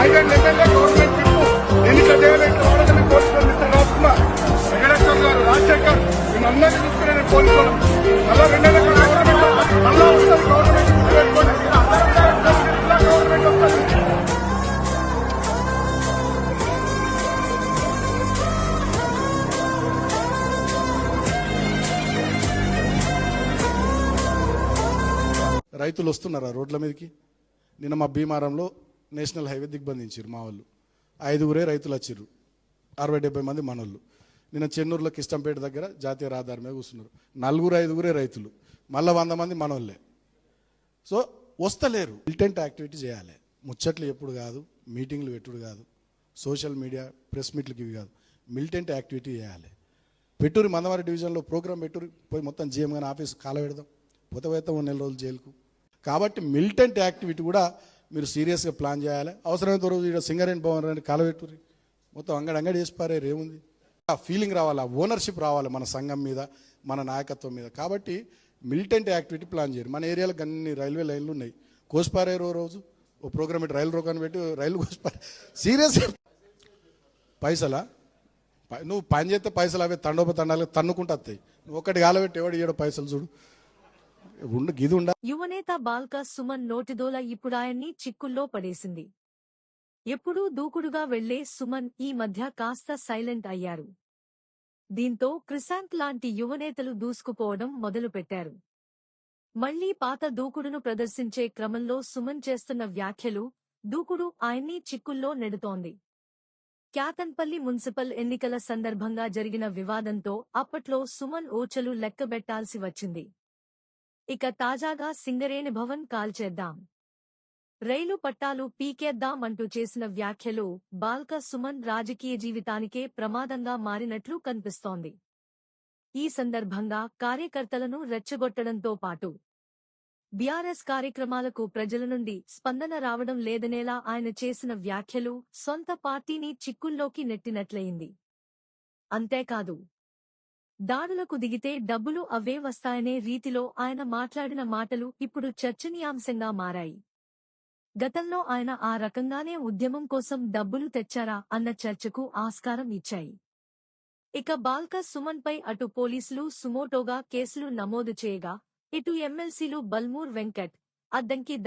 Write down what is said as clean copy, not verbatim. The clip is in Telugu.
ఐదేళ్ళు ఎమ్మెల్యే గవర్నమెంట్ పిలుపు ఎన్నిక చేయాలంటే వాడదని పోలీసులు మిస్టర్ రాజ్కుమార్ వెంకటేశ్వర గారు రాజశేఖర్ మేమందరినీ చూసుకునే నేను పోలీసులు మళ్ళా 2 ఏళ్ళ గవర్నమెంట్ మళ్ళా వస్తుంది గవర్నమెంట్ వస్తుంది. రైతులు వస్తున్నారా రోడ్ల మీదకి? నిన్న మా భీమారంలో నేషనల్ హైవే దిగ్బంధించారు మా వాళ్ళు. 5గురే రైతులు వచ్చిర్రు, 60-70 మంది మనోళ్ళు. నిన్న చెన్నూరులో కిష్టంపేట దగ్గర జాతీయ రహదారి మీద కూర్చున్నారు. 4-5గురే రైతులు, మళ్ళీ 100 మంది మనోళ్ళే. సో వస్తలేరు. మిలిటెంట్ యాక్టివిటీ చేయాలి. ముచ్చట్లు ఎప్పుడు కాదు, మీటింగ్లు పెట్టుడు కాదు, సోషల్ మీడియా ప్రెస్ మీట్లకి ఇవి కాదు, మిలిటెంట్ యాక్టివిటీ చేయాలి. పెట్టురి మందవారి డివిజన్లో ప్రోగ్రాం పెట్టురి, పోయి మొత్తం జీఎం గారి ఆఫీస్ కాల పెడదాం, పోతే 1 నెల రోజులు జైలుకు. కాబట్టి మిలిటెంట్ యాక్టివిటీ కూడా మీరు సీరియస్గా ప్లాన్ చేయాలి. అవసరమైనంత రోజు ఇక్కడ సింగరేణి భవన్ అని కాలబెట్టుర్రి, మొత్తం అంగడి వేసి పారేరు, ఏముంది? ఆ ఫీలింగ్ రావాలి, ఆ ఓనర్షిప్ రావాలి మన సంఘం మీద, మన నాయకత్వం మీద. కాబట్టి మిలిటెంట్ యాక్టివిటీ ప్లాన్ చేయరు. మన ఏరియాలో అన్ని రైల్వే లైన్లు ఉన్నాయి, కోసిపారేరు. రోజు ఓ ప్రోగ్రామ్ పెట్టి రైలు రోకాన్ని పెట్టి రైలు కోసిపారే. సీరియస్గా పైసలా? నువ్వు పని చేస్తే పైసలు అవే తండోపతండాలు తన్నుకుంటూ వస్తాయి. నువ్వు ఒక్కటి కాలబెట్టి ఎవడు ఇయ్యడు పైసలు చూడు. యువనేత బాల్క సుమన్ నోటిదోల ఇప్పుడాయన్ని చిక్కుల్లో పడేసింది. ఎప్పుడూ దూకుడుగా వెళ్లే సుమన్ ఈ మధ్య కాస్త సైలెంట్ అయ్యారు. దీంతో క్రిశాంత్ లాంటి యువనేతలు దూసుకుపోవడం మొదలుపెట్టారు. మళ్లీ పాత దూకుడును ప్రదర్శించే క్రమంలో సుమన్ చేస్తున్న వ్యాఖ్యలు, దూకుడు ఆయన్ని చిక్కుల్లో నెడుతోంది. క్యాతన్పల్లి మున్సిపల్ ఎన్నికల సందర్భంగా జరిగిన వివాదంతో అప్పట్లో సుమన్ ఓచలు లెక్కబెట్టాల్సి వచ్చింది. ఇక తాజాగా సింగరేణి భవన్ కాల్చేద్దాం, రైలు పట్టాలు పీకేద్దాం అంటూ చేసిన వ్యాఖ్యలు బాల్క సుమన్ రాజకీయ జీవితానికే ప్రమాదంగా మారినట్లు కనిపిస్తోంది. ఈ సందర్భంగా కార్యకర్తలను రెచ్చగొట్టడంతో పాటు బీఆర్ఎస్ కార్యక్రమాలకు ప్రజల నుండి స్పందన రావడం లేదనేలా ఆయన చేసిన వ్యాఖ్యలు సొంత పార్టీని చిక్కుల్లోకి నెట్టినట్లయింది. అంతేకాదు, దాడులకు దిగితే డబ్బులు అవే వస్తాయనే రీతిలో ఆయన మాట్లాడిన మాటలు ఇప్పుడు చర్చనీయాంశంగా మారాయి. గతంలో ఆయన ఆ రకంగానే ఉద్యమం కోసం డబ్బులు తెచ్చారా అన్న చర్చకు ఆస్కారం ఇచ్చాయి. ఇక బాల్క సుమన్పై అటు పోలీసులు సుమోటోగా కేసులు నమోదు చేయగా, ఇటు ఎమ్మెల్సీలు బల్మూర్ వెంకట్, అద్దంకి